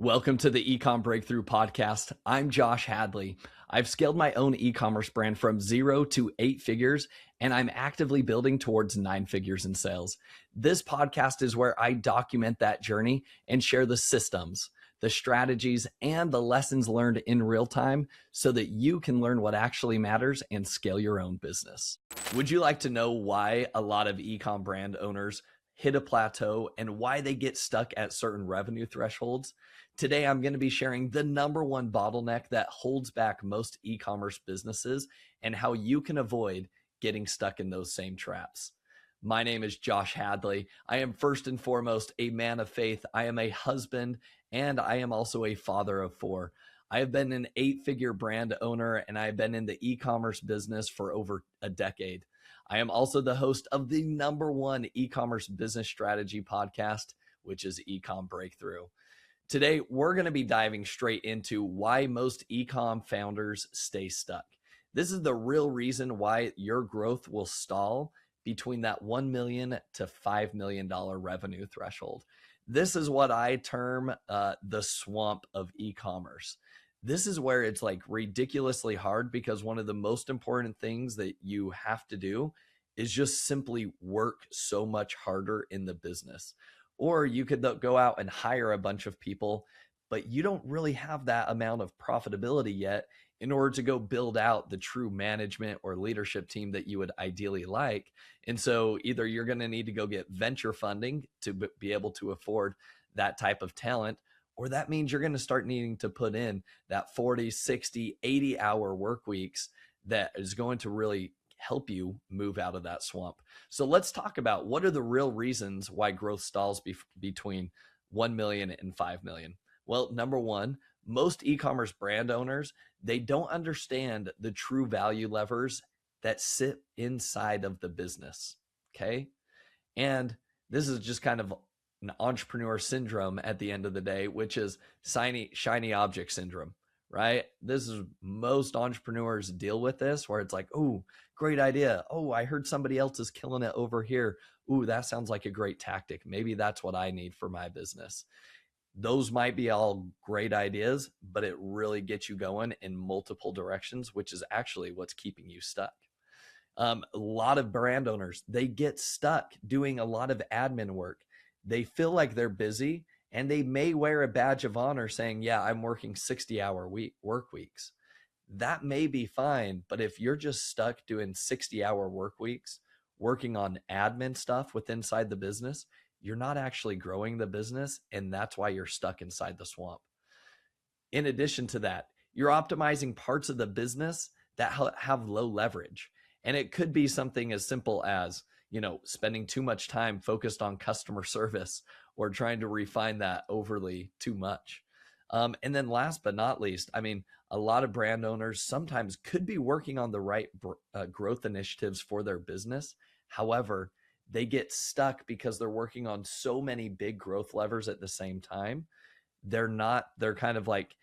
Welcome to the Ecom Breakthrough Podcast. I'm Josh Hadley. I've scaled my own e-commerce brand from 0 to 8 figures, and I'm actively building towards 9 figures in sales. This podcast is where I document that journey and share the systems, the strategies, and the lessons learned in real time so that you can learn what actually matters and scale your own business. Would you like to know why a lot of e-com brand owners hit a plateau and why they get stuck at certain revenue thresholds? Today, I'm going to be sharing the #1 bottleneck that holds back most e-commerce businesses and how you can avoid getting stuck in those same traps. My name is Josh Hadley. I am first and foremost a man of faith. I am a husband, and I am also a father of 4. I have been an 8-figure brand owner, and I have been in the e-commerce business for over a decade. I am also the host of the #1 e-commerce business strategy podcast, which is Ecom Breakthrough. Today, we're going to be diving straight into why most e-com founders stay stuck. This is the real reason why your growth will stall between that $1 million to $5 million revenue threshold. This is what I term the swamp of e-commerce. This is where it's like ridiculously hard because one of the most important things that you have to do is just simply work so much harder in the business. Or you could go out and hire a bunch of people, but you don't really have that amount of profitability yet in order to go build out the true management or leadership team that you would ideally like. And so either you're going to need to go get venture funding to be able to afford that type of talent, or that means you're going to start needing to put in that 40, 60, 80-hour work weeks that is going to really help you move out of that swamp. So let's talk about what are the real reasons why growth stalls between 1 million and 5 million. Well, #1, most e-commerce brand owners, they don't understand the true value levers that sit inside of the business, okay? And this is just kind of an entrepreneur syndrome at the end of the day, which is shiny object syndrome, right? This is most entrepreneurs deal with this where it's like, oh, great idea. Oh, I heard somebody else is killing it over here. Ooh, that sounds like a great tactic. Maybe that's what I need for my business. Those might be all great ideas, but it really gets you going in multiple directions, which is actually what's keeping you stuck. A lot of brand owners, they get stuck doing a lot of admin work. They feel like they're busy and they may wear a badge of honor saying, yeah, I'm working 60-hour work weeks. That may be fine, but if you're just stuck doing 60-hour work weeks, working on admin stuff inside the business, you're not actually growing the business, and that's why you're stuck inside the swamp. In addition to that, you're optimizing parts of the business that have low leverage. And it could be something as simple as, spending too much time focused on customer service or trying to refine that overly too much. And then last but not least, a lot of brand owners sometimes could be working on the right growth initiatives for their business. However, they get stuck because they're working on so many big growth levers at the same time. They're kind of like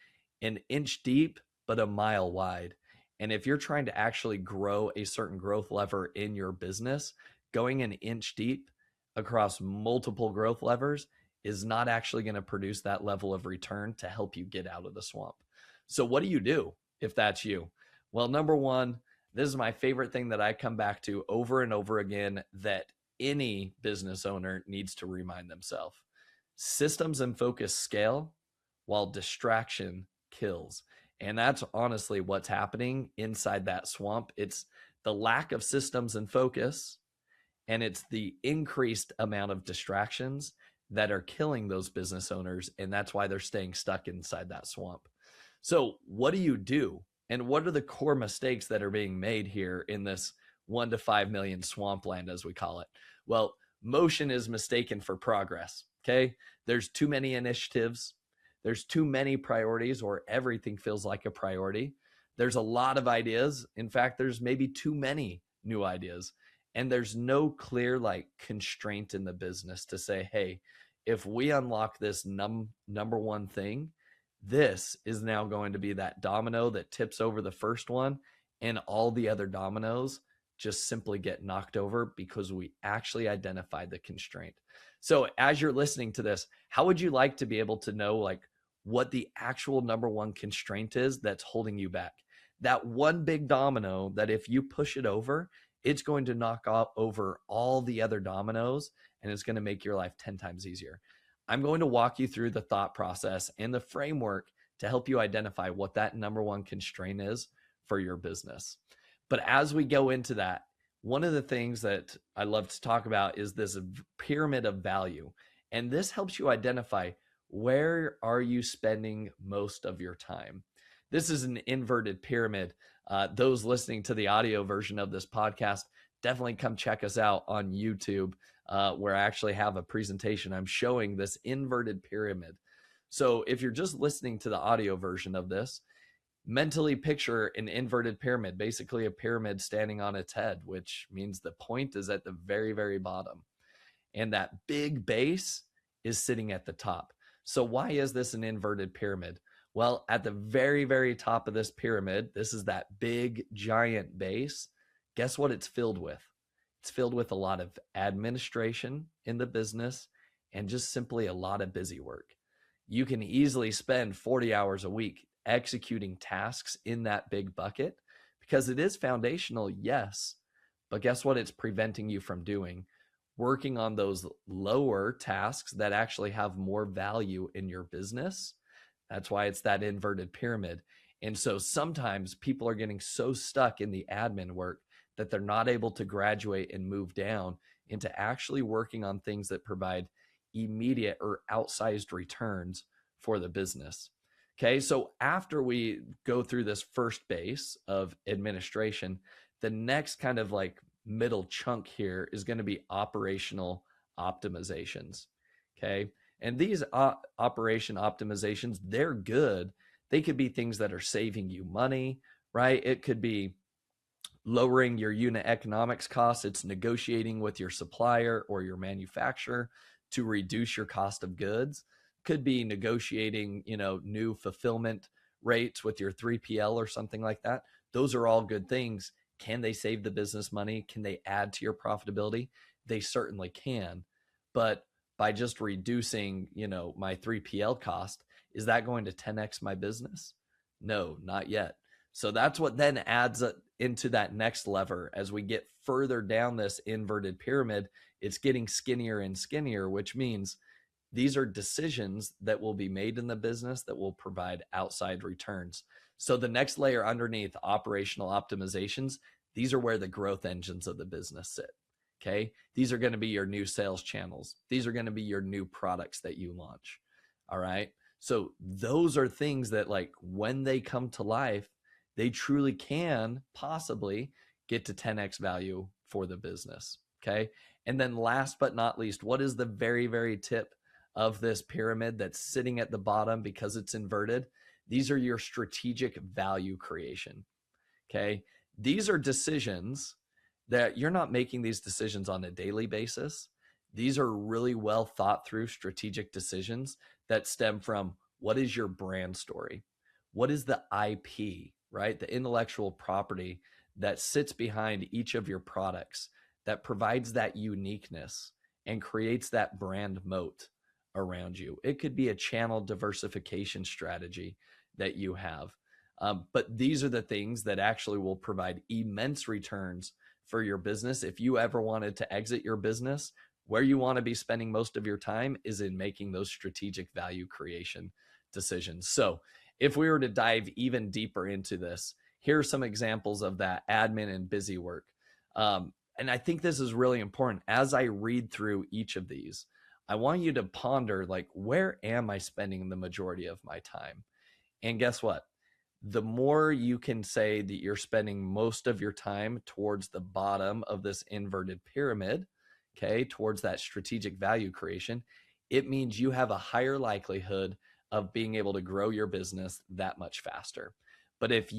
an inch deep, but a mile wide. And if you're trying to actually grow a certain growth lever in your business, going an inch deep across multiple growth levers is not actually going to produce that level of return to help you get out of the swamp. So what do you do if that's you? Well, #1, this is my favorite thing that I come back to over and over again that any business owner needs to remind themselves. Systems and focus scale while distraction kills. And that's honestly what's happening inside that swamp. It's the lack of systems and focus, and it's the increased amount of distractions that are killing those business owners. And that's why they're staying stuck inside that swamp. So what do you do? And what are the core mistakes that are being made here in this 1 to 5 million swampland, as we call it? Well, motion is mistaken for progress. Okay. There's too many initiatives. There's too many priorities, or everything feels like a priority. There's a lot of ideas. In fact, there's maybe too many new ideas. And there's no clear constraint in the business to say, hey, if we unlock this #1 thing, this is now going to be that domino that tips over the first one, and all the other dominoes just simply get knocked over because we actually identified the constraint. So as you're listening to this, how would you like to be able to know what the actual number one constraint is that's holding you back. That one big domino that if you push it over, it's going to knock over all the other dominoes, and it's going to make your life 10 times easier. I'm going to walk you through the thought process and the framework to help you identify what that number one constraint is for your business. But as we go into that, one of the things that I love to talk about is this pyramid of value. And this helps you identify, where are you spending most of your time? This is an inverted pyramid. Those listening to the audio version of this podcast, definitely come check us out on YouTube, where I actually have a presentation. I'm showing this inverted pyramid. So if you're just listening to the audio version of this, mentally picture an inverted pyramid, basically a pyramid standing on its head, which means the point is at the very, very bottom. And that big base is sitting at the top. So why is this an inverted pyramid? Well, at the very, very top of this pyramid, this is that big, giant base. Guess what it's filled with? It's filled with a lot of administration in the business and just simply a lot of busy work. You can easily spend 40 hours a week executing tasks in that big bucket because it is foundational, yes, but guess what it's preventing you from doing? Working on those lower tasks that actually have more value in your business. That's why it's that inverted pyramid. And so sometimes people are getting so stuck in the admin work that they're not able to graduate and move down into actually working on things that provide immediate or outsized returns for the business. Okay, so after we go through this first base of administration, the next kind of like middle chunk here is going to be operational optimizations. Okay, and these operation optimizations, they're good. They could be things that are saving you money, right? It could be lowering your unit economics costs. It's negotiating with your supplier or your manufacturer to reduce your cost of goods. Could be negotiating, new fulfillment rates with your 3PL or something like that. Those are all good things. Can they save the business money? Can they add to your profitability? They certainly can. But by just reducing, my 3PL cost, is that going to 10x my business? No, not yet. So that's what then adds into that next lever. As we get further down this inverted pyramid, it's getting skinnier and skinnier, which means these are decisions that will be made in the business that will provide outside returns. So the next layer underneath operational optimizations, these are where the growth engines of the business sit. Okay. These are going to be your new sales channels. These are going to be your new products that you launch. All right. So those are things that, like, when they come to life, they truly can possibly get to 10x value for the business. Okay. And then last but not least, what is the very, very tip of this pyramid that's sitting at the bottom because it's inverted? These are your strategic value creation. Okay. These are decisions that you're not making these decisions on a daily basis. These are really well thought through strategic decisions that stem from, what is your brand story? What is the IP, right? The intellectual property that sits behind each of your products that provides that uniqueness and creates that brand moat around you. It could be a channel diversification strategy that you have. But these are the things that actually will provide immense returns for your business. If you ever wanted to exit your business, where you want to be spending most of your time is in making those strategic value creation decisions. So if we were to dive even deeper into this, here are some examples of that admin and busy work. And I think this is really important. As I read through each of these, I want you to ponder, like, where am I spending the majority of my time? And guess what? The more you can say that you're spending most of your time towards the bottom of this inverted pyramid, okay, towards that strategic value creation, it means you have a higher likelihood of being able to grow your business that much faster. But if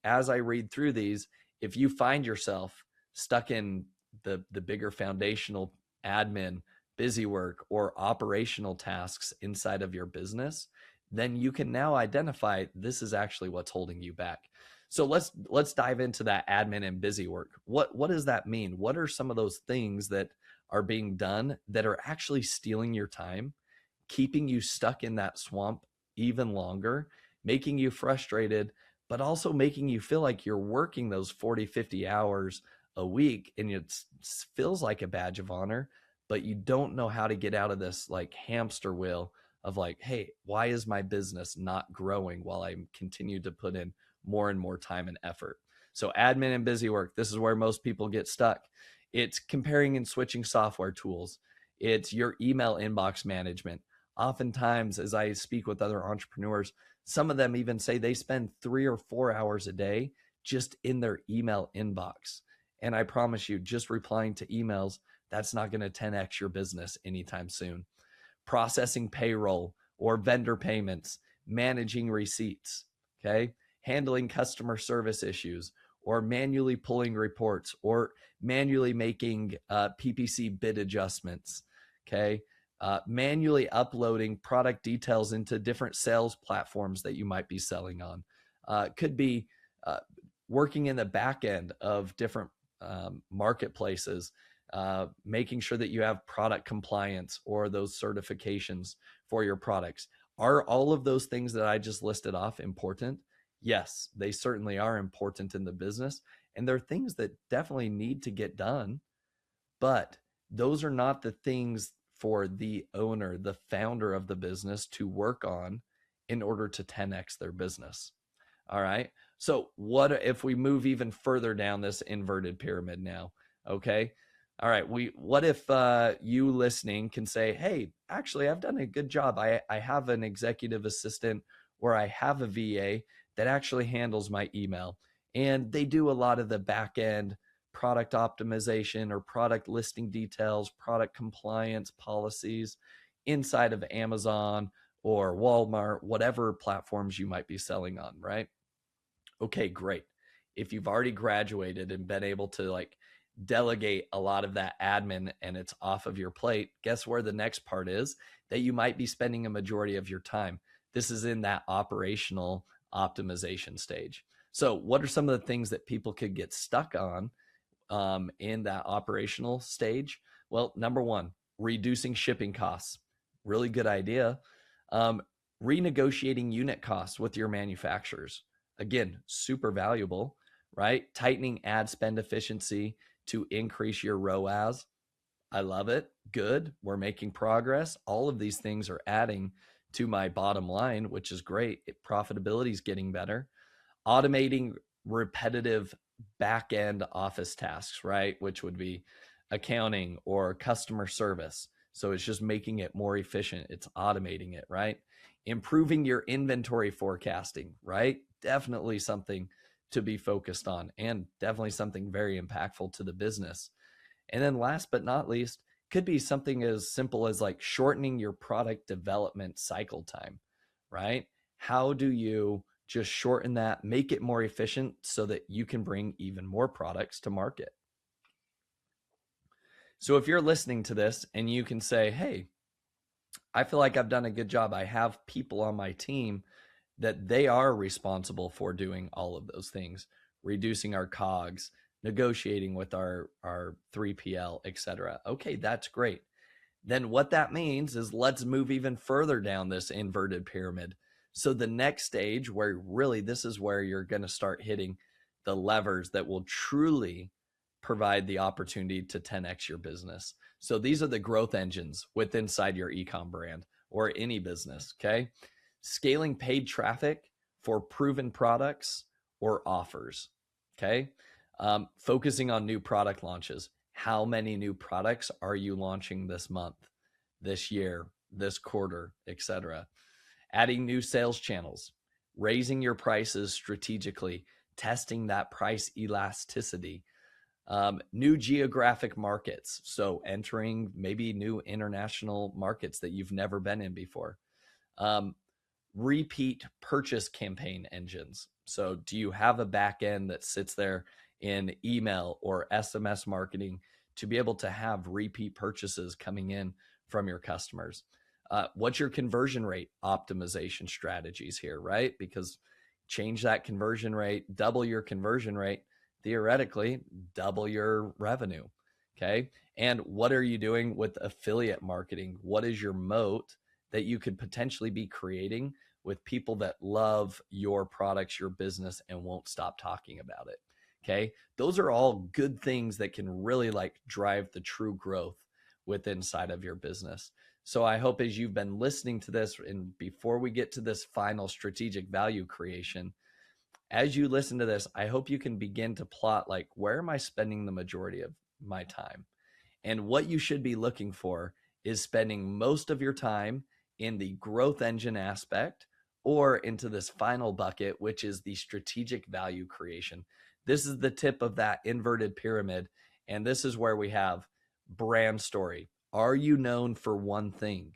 as I read through these, if you find yourself stuck in the bigger foundational admin, busy work, or operational tasks inside of your business, then you can now identify this is actually what's holding you back. So let's dive into that admin and busy work. What does that mean? What are some of those things that are being done that are actually stealing your time, keeping you stuck in that swamp even longer, making you frustrated, but also making you feel like you're working those 40, 50 hours a week, and it feels like a badge of honor, but you don't know how to get out of this like hamster wheel of like, hey, why is my business not growing while I continue to put in more and more time and effort? So admin and Busywork, this is where most people get stuck. It's comparing and switching software tools. It's your email inbox management. Oftentimes, as I speak with other entrepreneurs, some of them even say they spend 3 or 4 hours a day just in their email inbox. And I promise you, just replying to emails, that's not going to 10x your business anytime soon. Processing payroll or vendor payments, managing receipts, okay? Handling customer service issues, or manually pulling reports, or manually making PPC bid adjustments, okay? Manually uploading product details into different sales platforms that you might be selling on. Could be working in the back end of different marketplaces, making sure that you have product compliance or those certifications for your products. Are all of those things that I just listed off important? Yes, they certainly are important in the business, and they're things that definitely need to get done, but those are not the things for the owner, the founder of the business to work on in order to 10x their business. All right. So what if we move even further down this inverted pyramid now? Okay. All right. What if you listening can say, hey, actually, I've done a good job. I have an executive assistant, or I have a VA that actually handles my email, and they do a lot of the back end product optimization or product listing details, product compliance policies inside of Amazon or Walmart, whatever platforms you might be selling on, right? Okay, great. If you've already graduated and been able to like delegate a lot of that admin and it's off of your plate, guess where the next part is that you might be spending a majority of your time? This is in that operational optimization stage. So what are some of the things that people could get stuck on in that operational stage? Well, number one, reducing shipping costs. Really good idea. Renegotiating unit costs with your manufacturers. Again, super valuable, right? Tightening ad spend efficiency to increase your ROAS. I love it. Good. We're making progress. All of these things are adding to my bottom line, which is great. Profitability is getting better. Automating repetitive back-end office tasks, right? Which would be accounting or customer service. So it's just making it more efficient. It's automating it, right? Improving your inventory forecasting, right? Definitely something to be focused on, and definitely something very impactful to the business. And then last but not least, could be something as simple as like shortening your product development cycle time, right? How do you just shorten that, make it more efficient so that you can bring even more products to market? So if you're listening to this and you can say, hey, I feel like I've done a good job. I have people on my team that they are responsible for doing all of those things, reducing our COGS, negotiating with our 3PL, et cetera. Okay, that's great. Then what that means is let's move even further down this inverted pyramid. So the next stage, where really this is where you're going to start hitting the levers that will truly provide the opportunity to 10x your business. So these are the growth engines within inside your ecom brand or any business, okay? Scaling paid traffic for proven products or offers, okay? Focusing on new product launches. How many new products are you launching this month, this year, this quarter, etc.? Adding new sales channels, raising your prices strategically, testing that price elasticity. New geographic markets, so entering maybe new international markets that you've never been in before. Repeat purchase campaign engines. So do you have a back end that sits there in email or SMS marketing to be able to have repeat purchases coming in from your customers? What's your conversion rate optimization strategies here, right? Because change that conversion rate, double your conversion rate, theoretically double your revenue, okay? And what are you doing with affiliate marketing? What is your moat that you could potentially be creating with people that love your products, your business, and won't stop talking about it. Okay. Those are all good things that can really like drive the true growth within inside of your business. So I hope as you've been listening to this, and before we get to this final strategic value creation, as you listen to this, I hope you can begin to plot like, where am I spending the majority of my time? And what you should be looking for is spending most of your time in the growth engine aspect or into this final bucket, which is the strategic value creation. This is the tip of that inverted pyramid. And this is where we have brand story. Are you known for one thing?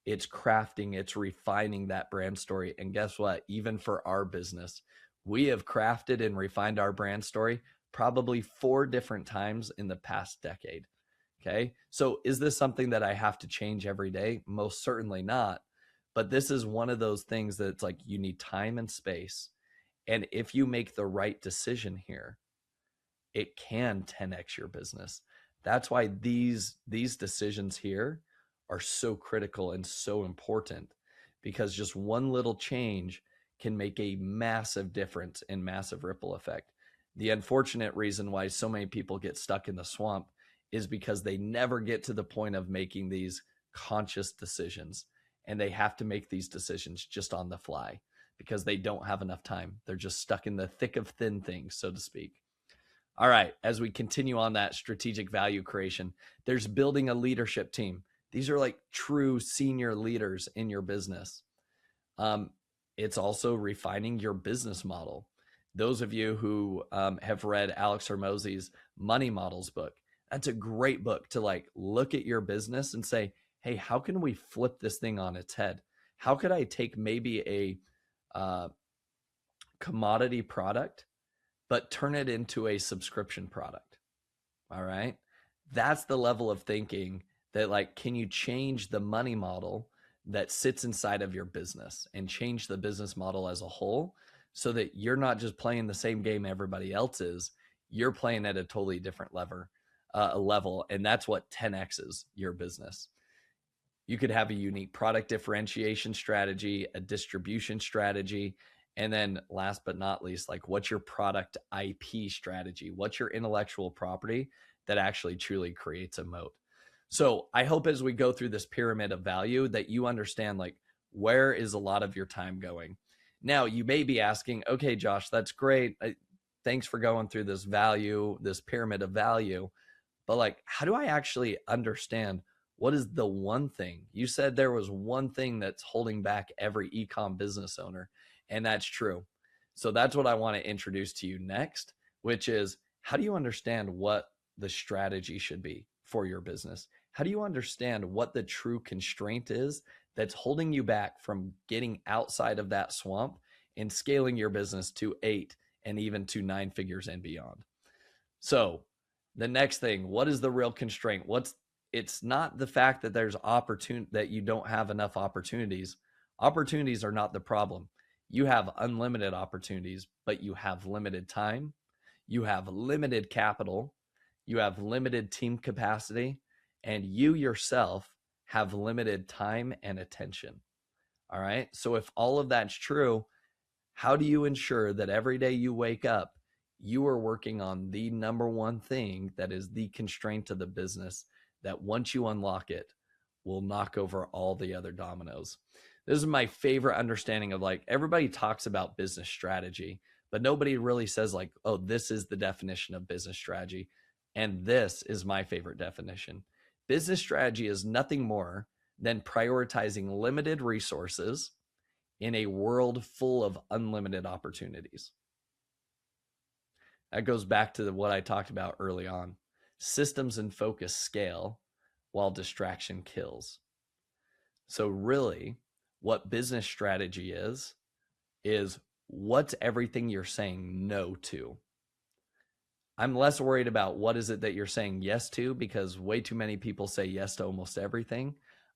It's crafting, it's refining that brand story. And guess what? Even for our business, we have crafted and refined our brand story probably 4 different times in the past decade. Okay. So is this something that I have to change every day? Most certainly not. But this is one of those things that it's like you need time and space. And if you make the right decision here, it can 10x your business. That's why these decisions here are so critical and so important, because just one little change can make a massive difference and massive ripple effect. The unfortunate reason why so many people get stuck in the swamp is because they never get to the point of making these conscious decisions, and they have to make these decisions just on the fly because they don't have enough time. They're just stuck in the thick of thin things, so to speak. All right, as we continue on that strategic value creation, there's building a leadership team. These are like true senior leaders in your business. It's also refining your business model. Those of you who have read Alex Hormozi's Money Models book, that's a great book to like look at your business and say, hey, how can we flip this thing on its head? How could I take maybe a commodity product, but turn it into a subscription product? All right. That's the level of thinking that like, can you change the money model that sits inside of your business and change the business model as a whole so that you're not just playing the same game everybody else is, you're playing at a totally different level. And that's what 10x's your business. You could have a unique product differentiation strategy, a distribution strategy, and then last but not least, like what's your product IP strategy? What's your intellectual property that actually truly creates a moat? So I hope as we go through this pyramid of value that you understand like where is a lot of your time going. Now you may be asking, okay, Josh, that's great. Thanks for going through this pyramid of value. But like, how do I actually understand what is the one thing? You said there was one thing that's holding back every e-com business owner, and that's true. So that's what I want to introduce to you next, which is how do you understand what the strategy should be for your business? How do you understand what the true constraint is that's holding you back from getting outside of that swamp and scaling your business to 8 and even to 9 figures and beyond? So the next thing, what is the real constraint? It's not the fact that there's that you don't have enough opportunities. Opportunities are not the problem. You have unlimited opportunities, but you have limited time. You have limited capital. You have limited team capacity, and you yourself have limited time and attention. All right. So if all of that's true, how do you ensure that every day you wake up, you are working on the number one thing that is the constraint to the business that once you unlock it will knock over all the other dominoes? This is my favorite understanding of like, everybody talks about business strategy, but nobody really says like, oh, this is the definition of business strategy. And this is my favorite definition. Business strategy is nothing more than prioritizing limited resources in a world full of unlimited opportunities. That goes back to what I talked about early on. Systems and focus scale while distraction kills. So really, what business strategy is what's everything you're saying no to. I'm less worried about what is it that you're saying yes to, because way too many people say yes to almost everything.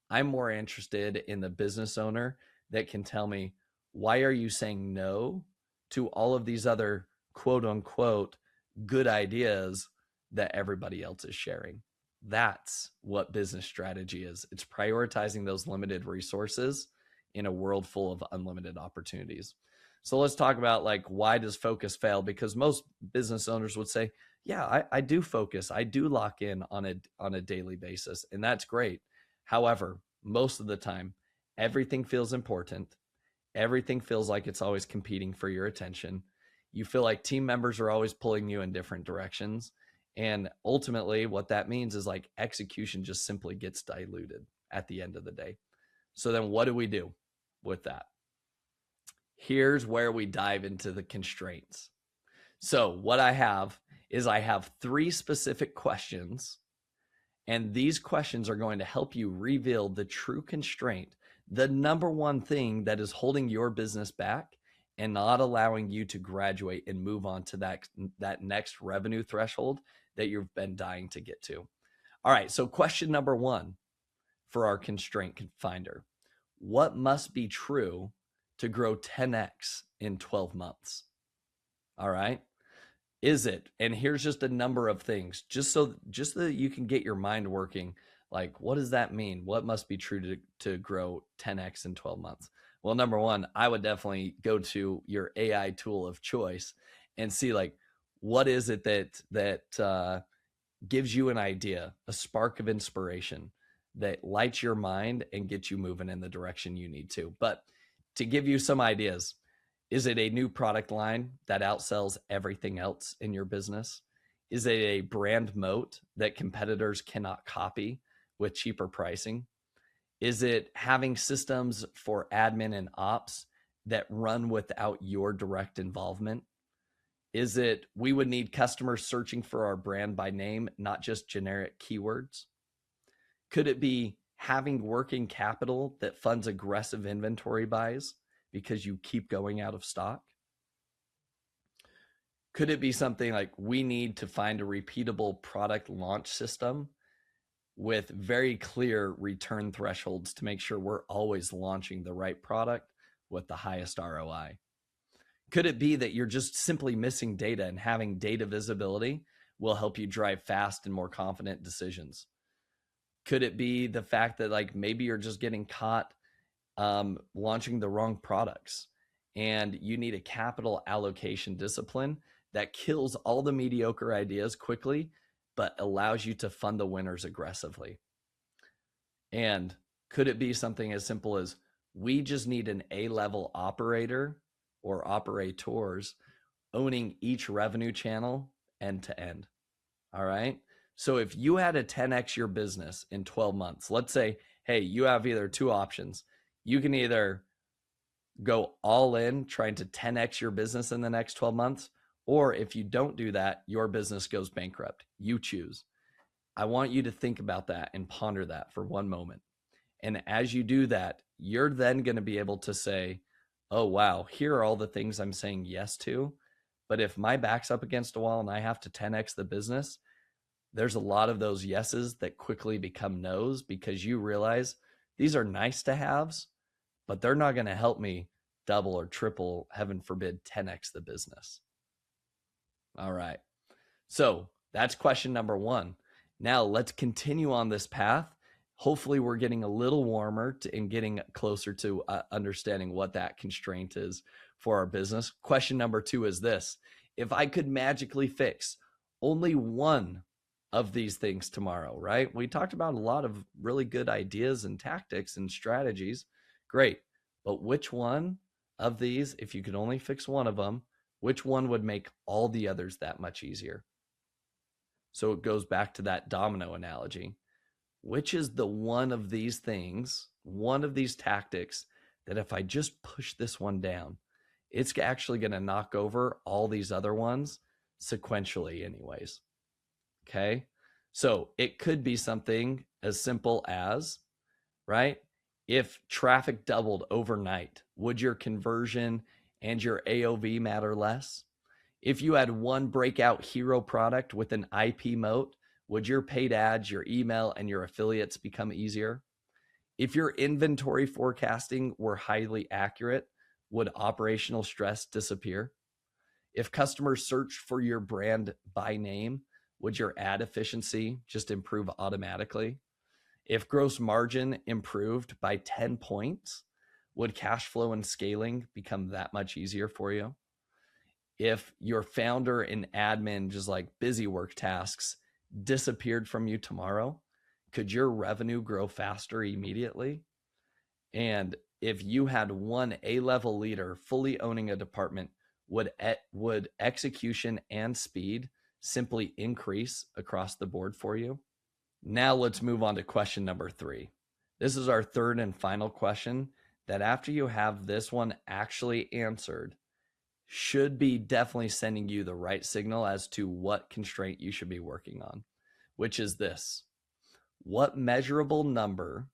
I'm more interested in the business owner that can tell me, why are you saying no to all of these other quote unquote good ideas that everybody else is sharing? That's what business strategy is. It's prioritizing those limited resources in a world full of unlimited opportunities. So let's talk about like, why does focus fail? Because most business owners would say, yeah, I do focus. I do lock in on a daily basis, and that's great. However, most of the time, everything feels important. Everything feels like it's always competing for your attention. You feel like team members are always pulling you in different directions. And ultimately, what that means is like execution just simply gets diluted at the end of the day. So then what do we do with that? Here's where we dive into the constraints. So what I have 3 specific questions, and these questions are going to help you reveal the true constraint, the number one thing that is holding your business back and not allowing you to graduate and move on to that next revenue threshold that you've been dying to get to. All right, so question number 1 for our constraint finder: what must be true to grow 10x in 12 months? All right. Is it? And here's just a number of things, just so that you can get your mind working. Like, what does that mean? What must be true to grow 10x in 12 months? Well, number 1, I would definitely go to your AI tool of choice and see like, what is it that gives you an idea, a spark of inspiration that lights your mind and gets you moving in the direction you need to. But to give you some ideas, is it a new product line that outsells everything else in your business? Is it a brand moat that competitors cannot copy with cheaper pricing? Is it having systems for admin and ops that run without your direct involvement? Is it we would need customers searching for our brand by name, not just generic keywords? Could it be having working capital that funds aggressive inventory buys because you keep going out of stock? Could it be something like we need to find a repeatable product launch system with very clear return thresholds to make sure we're always launching the right product with the highest ROI? Could it be that you're just simply missing data, and having data visibility will help you drive fast and more confident decisions? Could it be the fact that like maybe you're just getting caught launching the wrong products, and you need a capital allocation discipline that kills all the mediocre ideas quickly, but allows you to fund the winners aggressively? And could it be something as simple as we just need an A-level operator or operators owning each revenue channel end to end? All right. So if you had to 10x your business in 12 months, let's say, hey, you have either 2 options. You can either go all in trying to 10x your business in the next 12 months, or if you don't do that, your business goes bankrupt. You choose. I want you to think about that and ponder that for one moment. And as you do that, you're then going to be able to say, oh, wow, here are all the things I'm saying yes to. But if my back's up against a wall and I have to 10x the business, there's a lot of those yeses that quickly become no's, because you realize these are nice to haves, but they're not going to help me double or triple, heaven forbid, 10x the business. All right. So that's question number 1. Now let's continue on this path. Hopefully we're getting a little warmer and getting closer to understanding what that constraint is for our business. Question number 2 is this: if I could magically fix only one of these things tomorrow, right? We talked about a lot of really good ideas and tactics and strategies. Great. But which one of these, if you could only fix one of them, which one would make all the others that much easier? So it goes back to that domino analogy. Which is the one of these things, one of these tactics, that if I just push this one down, it's actually going to knock over all these other ones sequentially anyways? Okay. So it could be something as simple as, right? If traffic doubled overnight, would your conversion and your AOV matter less? If you had one breakout hero product with an IP moat, would your paid ads, your email, and your affiliates become easier? If your inventory forecasting were highly accurate, would operational stress disappear? If customers search for your brand by name, would your ad efficiency just improve automatically? If gross margin improved by 10 points, would cash flow and scaling become that much easier for you? If your founder and admin, just like Busywork tasks, disappeared from you tomorrow, could your revenue grow faster immediately? And if you had one A-level leader fully owning a department, would execution and speed simply increase across the board for you? Now let's move on to question number 3. This is our third and final question that, after you have this one actually answered, should be definitely sending you the right signal as to what constraint you should be working on, which is this: what measurable number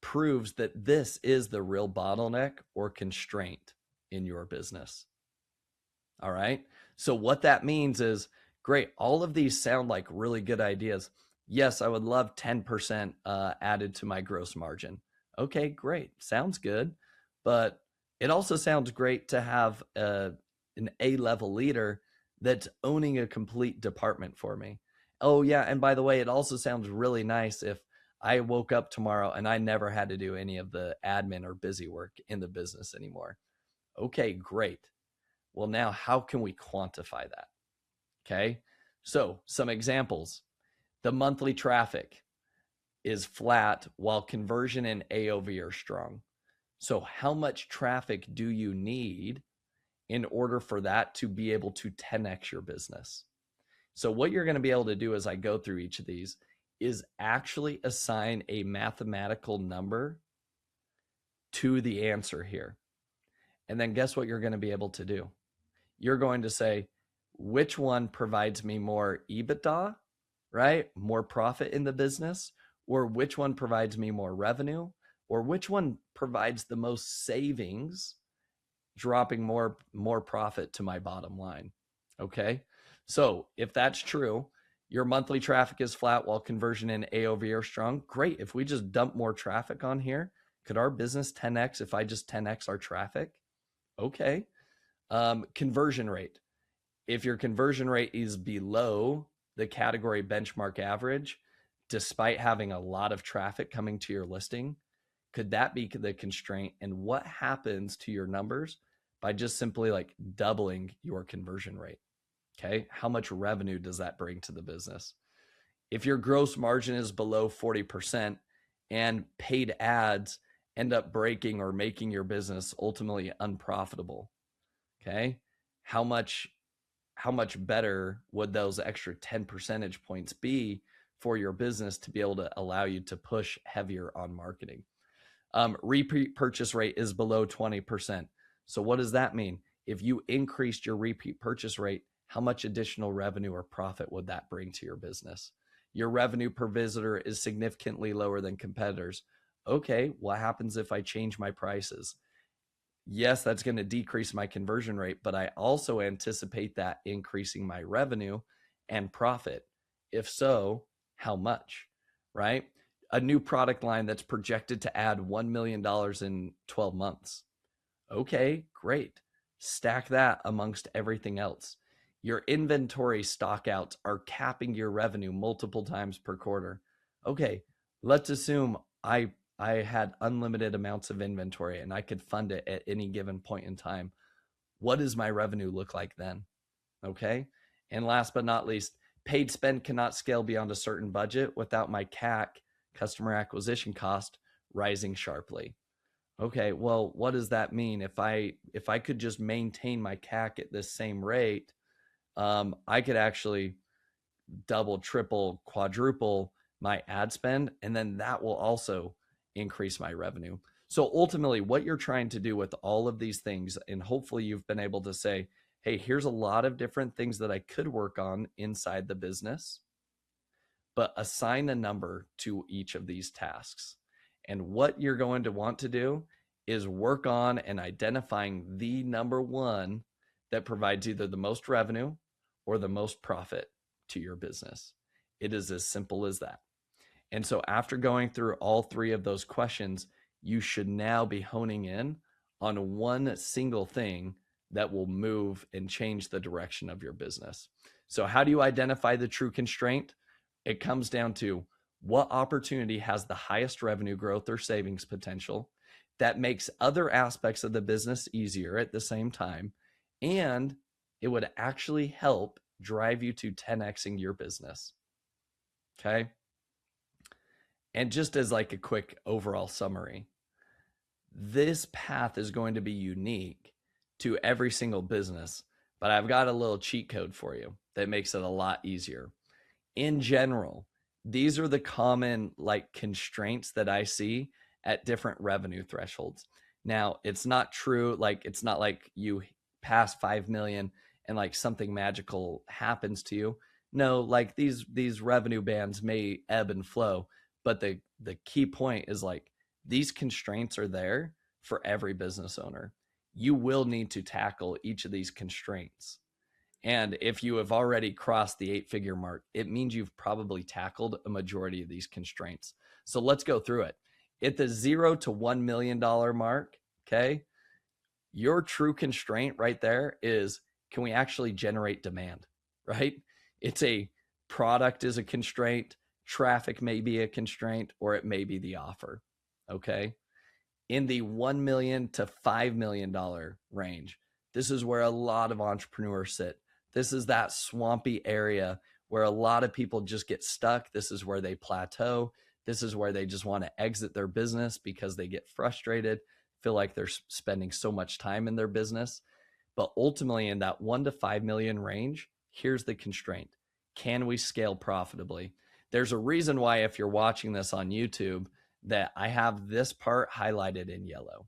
proves that this is the real bottleneck or constraint in your business? All right. So what that means is, great, all of these sound like really good ideas. Yes, I would love 10% added to my gross margin. Okay, great. Sounds good. But it also sounds great to have an A-level leader that's owning a complete department for me. Oh yeah, and by the way, it also sounds really nice if I woke up tomorrow and I never had to do any of the admin or busy work in the business anymore. Okay, great. Well, now how can we quantify that? Okay, so some examples. The monthly traffic is flat while conversion and AOV are strong. So how much traffic do you need in order for that to be able to 10x your business? So what you're going to be able to do as I go through each of these is actually assign a mathematical number to the answer here. And then guess what you're going to be able to do? You're going to say, which one provides me more EBITDA, right? More profit in the business, or which one provides me more revenue, or which one provides the most savings, dropping more profit to my bottom line. Okay. So if that's true, your monthly traffic is flat while conversion and AOV are strong. Great. If we just dump more traffic on here, could our business 10x if I just 10x our traffic? Okay. Conversion rate. If your conversion rate is below the category benchmark average, despite having a lot of traffic coming to your listing, could that be the constraint? And what happens to your numbers by just simply like doubling your conversion rate? Okay. How much revenue does that bring to the business? If your gross margin is below 40% and paid ads end up breaking or making your business ultimately unprofitable, okay, how much better would those extra 10 percentage points be for your business to be able to allow you to push heavier on marketing? Repeat purchase rate is below 20%. So what does that mean? If you increased your repeat purchase rate, how much additional revenue or profit would that bring to your business? Your revenue per visitor is significantly lower than competitors. Okay, what happens if I change my prices? Yes, that's going to decrease my conversion rate, but I also anticipate that increasing my revenue and profit. If so, how much, right? A new product line that's projected to add $1 million in 12 months. Okay, great. Stack that amongst everything else. Your inventory stockouts are capping your revenue multiple times per quarter. Okay, let's assume I had unlimited amounts of inventory and I could fund it at any given point in time. What does my revenue look like then? Okay. And last but not least, paid spend cannot scale beyond a certain budget without my CAC, customer acquisition cost, rising sharply. Okay, well, what does that mean? If I could just maintain my CAC at this same rate, I could actually double, triple, quadruple my ad spend, and then that will also increase my revenue. So ultimately, what you're trying to do with all of these things, and hopefully you've been able to say, hey, here's a lot of different things that I could work on inside the business, but assign a number to each of these tasks. And what you're going to want to do is work on and identifying the number one that provides either the most revenue or the most profit to your business. It is as simple as that. And so after going through all three of those questions, you should now be honing in on one single thing that will move and change the direction of your business. So how do you identify the true constraint? It comes down to what opportunity has the highest revenue growth or savings potential. that makes other aspects of the business easier at the same time. And it would actually help drive you to 10xing your business. Okay. And just as like a quick overall summary, this path is going to be unique to every single business, but I've got a little cheat code for you that makes it a lot easier. In general, these are the common like constraints that I see at different revenue thresholds. Now, it's not true. Like, it's not like you pass 5 million and like something magical happens to you. No, like these revenue bands may ebb and flow, but the key point is like these constraints are there for every business owner. You will need to tackle each of these constraints. And if you have already crossed the 8-figure mark, it means you've probably tackled a majority of these constraints. So let's go through it. At the $0 to $1 million mark, okay, your true constraint right there is, can we actually generate demand, right? It's a product is a constraint, traffic may be a constraint, or it may be the offer, okay? In the $1 million to $5 million range, this is where a lot of entrepreneurs sit. This is that swampy area where a lot of people just get stuck. This is where they plateau. This is where they just want to exit their business because they get frustrated, feel like they're spending so much time in their business. But ultimately, in that 1 to 5 million range, here's the constraint. Can we scale profitably? There's a reason why, if you're watching this on YouTube, that I have this part highlighted in yellow,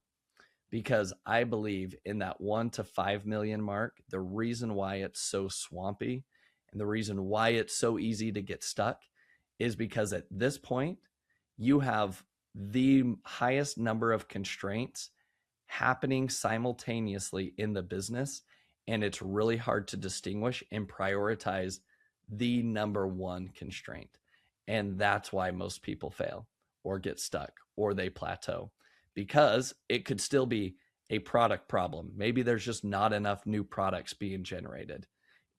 because I believe in that 1 to 5 million mark, the reason why it's so swampy and the reason why it's so easy to get stuck is because at this point, you have the highest number of constraints happening simultaneously in the business, and it's really hard to distinguish and prioritize the number one constraint. And that's why most people fail or get stuck or they plateau, because it could still be a product problem. Maybe there's just not enough new products being generated.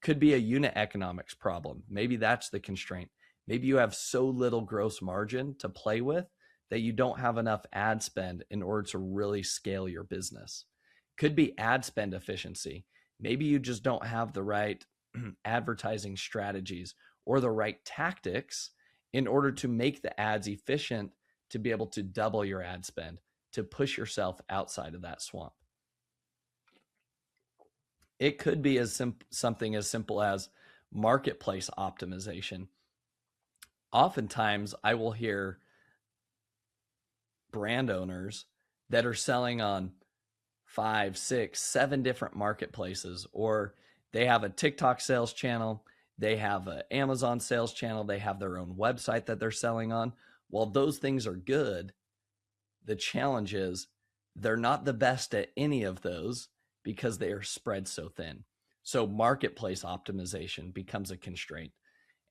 Could be a unit economics problem. Maybe that's the constraint. Maybe you have so little gross margin to play with that you don't have enough ad spend in order to really scale your business. Could be ad spend efficiency. Maybe you just don't have the right advertising strategies or the right tactics in order to make the ads efficient to be able to double your ad spend, to push yourself outside of that swamp. It could be something as simple as marketplace optimization. Oftentimes, I will hear brand owners that are selling on 5, 6, 7 different marketplaces, or they have a TikTok sales channel, they have an Amazon sales channel, they have their own website that they're selling on. While those things are good, the challenge is they're not the best at any of those because they are spread so thin. So marketplace optimization becomes a constraint.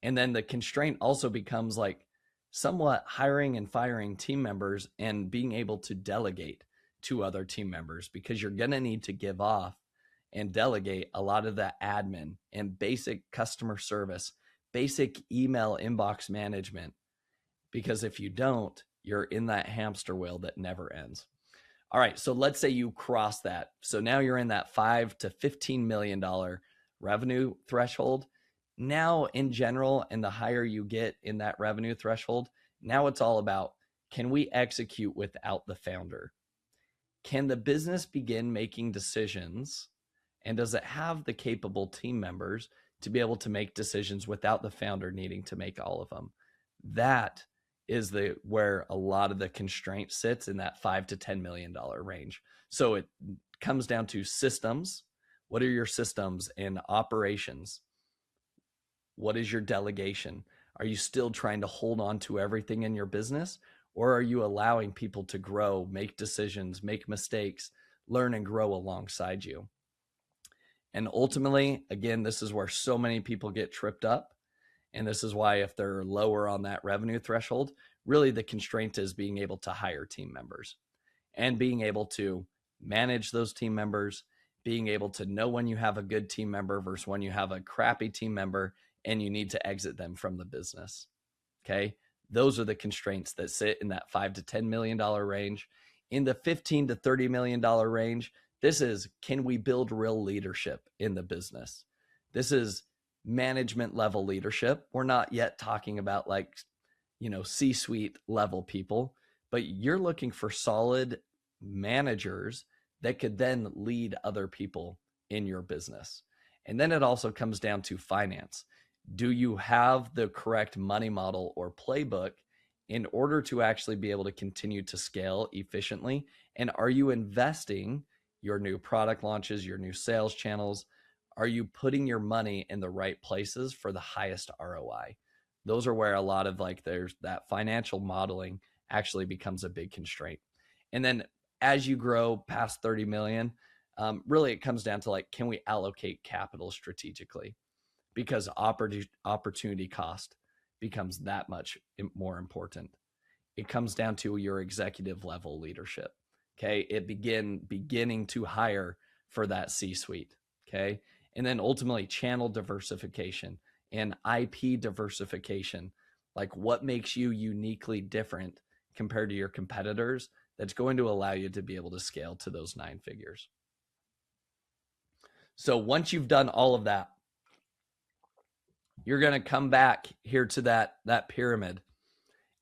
And then the constraint also becomes like somewhat hiring and firing team members and being able to delegate to other team members, because you're going to need to give off and delegate a lot of the admin and basic customer service, basic email inbox management, because if you don't, you're in that hamster wheel that never ends. All right, so let's say you cross that. So now you're in that $5 to $15 million revenue threshold. Now, in general, and the higher you get in that revenue threshold, now it's all about, can we execute without the founder? Can the business begin making decisions? And does it have the capable team members to be able to make decisions without the founder needing to make all of them? That is where a lot of the constraint sits, in that $5 to $10 million range. So it comes down to systems. What are your systems and operations? What is your delegation? Are you still trying to hold on to everything in your business? Or are you allowing people to grow, make decisions, make mistakes, learn and grow alongside you? And ultimately, again, this is where so many people get tripped up. And this is why, if they're lower on that revenue threshold, really the constraint is being able to hire team members and being able to manage those team members, being able to know when you have a good team member versus when you have a crappy team member and you need to exit them from the business. Okay. Those are the constraints that sit in that $5 to $10 million range. In the $15 to $30 million range, this is, can we build real leadership in the business? This is management level leadership. We're not yet talking about like, C-suite level people, but you're looking for solid managers that could then lead other people in your business. And then it also comes down to finance. Do you have the correct money model or playbook in order to actually be able to continue to scale efficiently? And are you investing your new product launches, your new sales channels? Are you putting your money in the right places for the highest ROI? Those are where a lot of there's that financial modeling actually becomes a big constraint. And then as you grow past 30 million, really it comes down to can we allocate capital strategically? Because opportunity cost becomes that much more important. It comes down to your executive level leadership. Okay. It beginning to hire for that C-suite. Okay. And then ultimately channel diversification and IP diversification. Like what makes you uniquely different compared to your competitors that's going to allow you to be able to scale to those 9 figures. So once you've done all of that, you're going to come back here to that pyramid,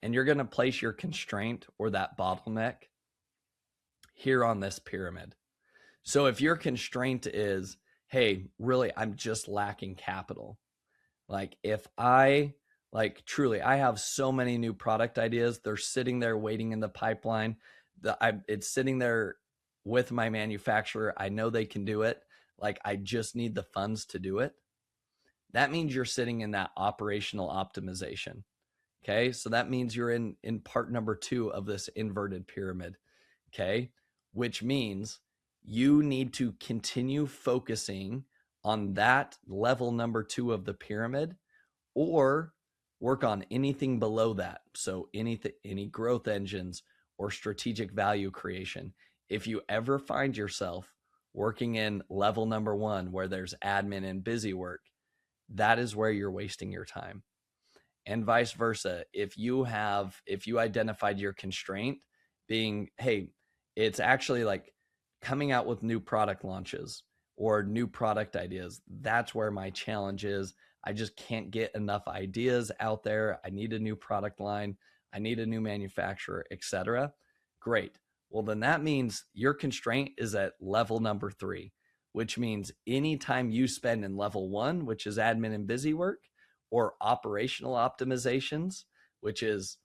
and you're going to place your constraint or that bottleneck here on this pyramid. So if your constraint is, hey, really, I'm just lacking capital. If I truly, I have so many new product ideas. They're sitting there waiting in the pipeline. It's sitting there with my manufacturer. I know they can do it. I just need the funds to do it. That means you're sitting in that operational optimization. Okay. So that means you're in part number 2 of this inverted pyramid. Okay. Which means you need to continue focusing on that level number 2 of the pyramid, or work on anything below that. So any growth engines or strategic value creation. If you ever find yourself working in level number 1 where there's admin and Busywork, that is where you're wasting your time. And vice versa. If you identified your constraint being, hey, it's actually coming out with new product launches or new product ideas, that's where my challenge is. I just can't get enough ideas out there. I need a new product line. I need a new manufacturer, etc. Great. Well, then that means your constraint is at level number 3, which means anytime you spend in level 1, which is admin and Busywork, or operational optimizations, which is,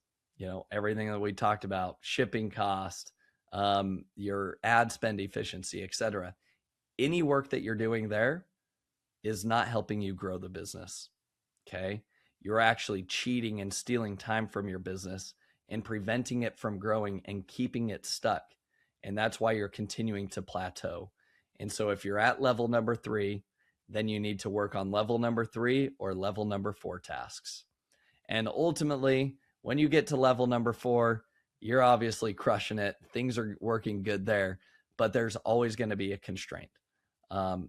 everything that we talked about, shipping cost, your ad spend efficiency, etc. Any work that you're doing there is not helping you grow the business. Okay. You're actually cheating and stealing time from your business and preventing it from growing and keeping it stuck. And that's why you're continuing to plateau. And so if you're at level number 3, then you need to work on level number 3 or level number 4 tasks. And ultimately, when you get to level number 4, you're obviously crushing it. Things are working good there, but there's always going to be a constraint.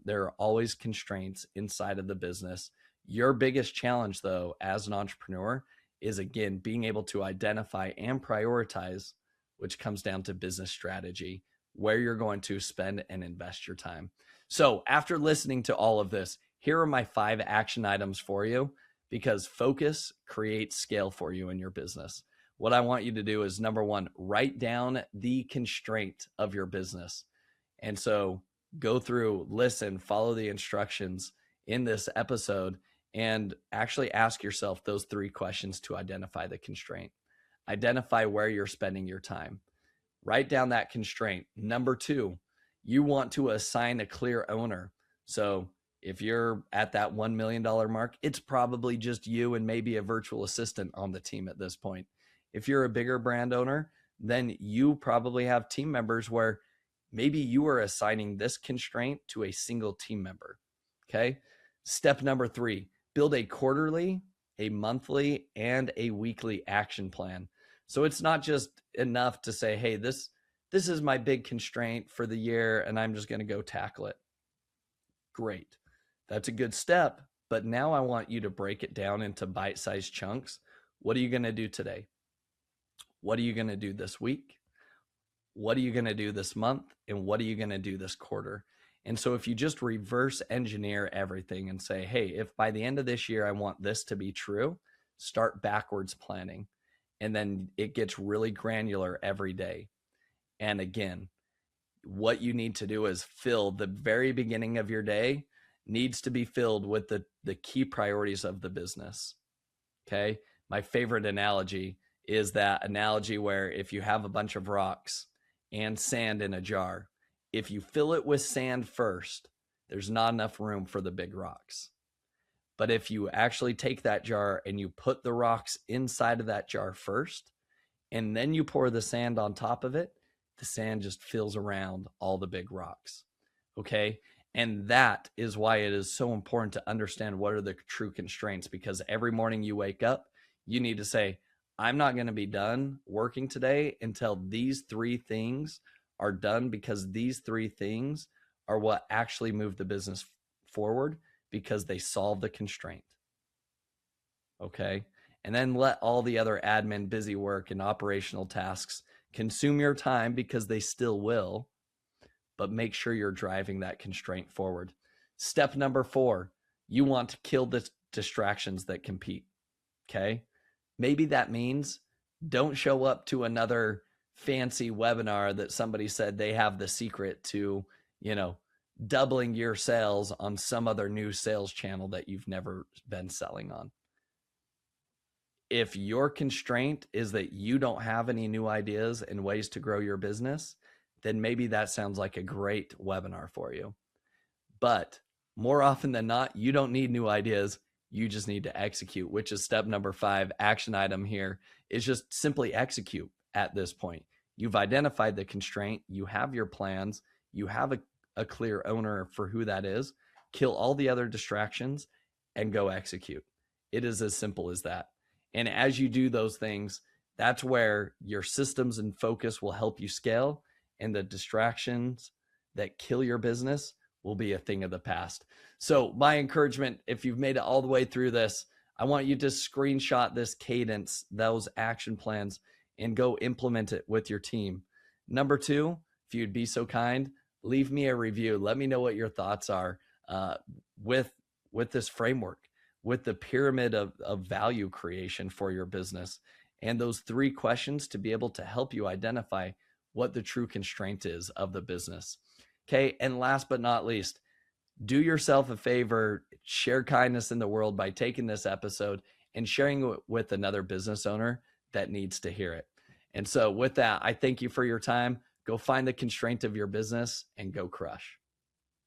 There are always constraints inside of the business. Your biggest challenge, though, as an entrepreneur is, again, being able to identify and prioritize, which comes down to business strategy, where you're going to spend and invest your time. So after listening to all of this, here are my 5 action items for you, because focus creates scale for you in your business. What I want you to do is, number 1, write down the constraint of your business. And so go through, listen, follow the instructions in this episode, and actually ask yourself those 3 questions to identify the constraint. Identify where you're spending your time. Write down that constraint. Number 2, you want to assign a clear owner. So if you're at that $1 million mark, it's probably just you and maybe a virtual assistant on the team at this point. If you're a bigger brand owner, then you probably have team members where maybe you are assigning this constraint to a single team member. Okay. Step number 3, build a quarterly, a monthly, and a weekly action plan. So it's not just enough to say, hey, this is my big constraint for the year, and I'm just going to go tackle it. Great. That's a good step. But now I want you to break it down into bite-sized chunks. What are you going to do today? What are you going to do this week? what are you going to do this month and what are you going to do this quarter? And so if you just reverse engineer everything and say, hey, if by the end of this year I want this to be true, start backwards planning. And then it gets really granular every day. And again, what you need to do is fill the very beginning of your day needs to be filled with the key priorities of the business. Okay. My favorite analogy is that analogy where if you have a bunch of rocks and sand in a jar, if you fill it with sand first, there's not enough room for the big rocks. But if you actually take that jar and you put the rocks inside of that jar first, and then you pour the sand on top of it, the sand just fills around all the big rocks. Okay. And that is why it is so important to understand what are the true constraints, because every morning you wake up, you need to say, I'm not going to be done working today until these 3 things are done, because these 3 things are what actually move the business forward because they solve the constraint. Okay. And then let all the other admin, busy work, and operational tasks consume your time, because they still will, but make sure you're driving that constraint forward. Step number 4, you want to kill the distractions that compete. Okay. Maybe that means don't show up to another fancy webinar that somebody said they have the secret to, doubling your sales on some other new sales channel that you've never been selling on. If your constraint is that you don't have any new ideas and ways to grow your business, then maybe that sounds like a great webinar for you. But more often than not, you don't need new ideas. You just need to execute, which is step number 5. Action item here is just simply execute at this point. You've identified the constraint. You have your plans. You have a clear owner for who that is. Kill all the other distractions and go execute. It is as simple as that. And as you do those things, that's where your systems and focus will help you scale, and the distractions that kill your business will be a thing of the past. So my encouragement, if you've made it all the way through this, I want you to screenshot this cadence, those action plans, and go implement it with your team. Number 2, if you'd be so kind, leave me a review. Let me know what your thoughts are with this framework, with the pyramid of value creation for your business, and those 3 questions to be able to help you identify what the true constraint is of the business. Okay. And last but not least, do yourself a favor, share kindness in the world by taking this episode and sharing it with another business owner that needs to hear it. And so with that, I thank you for your time. Go find the constraint of your business and go crush.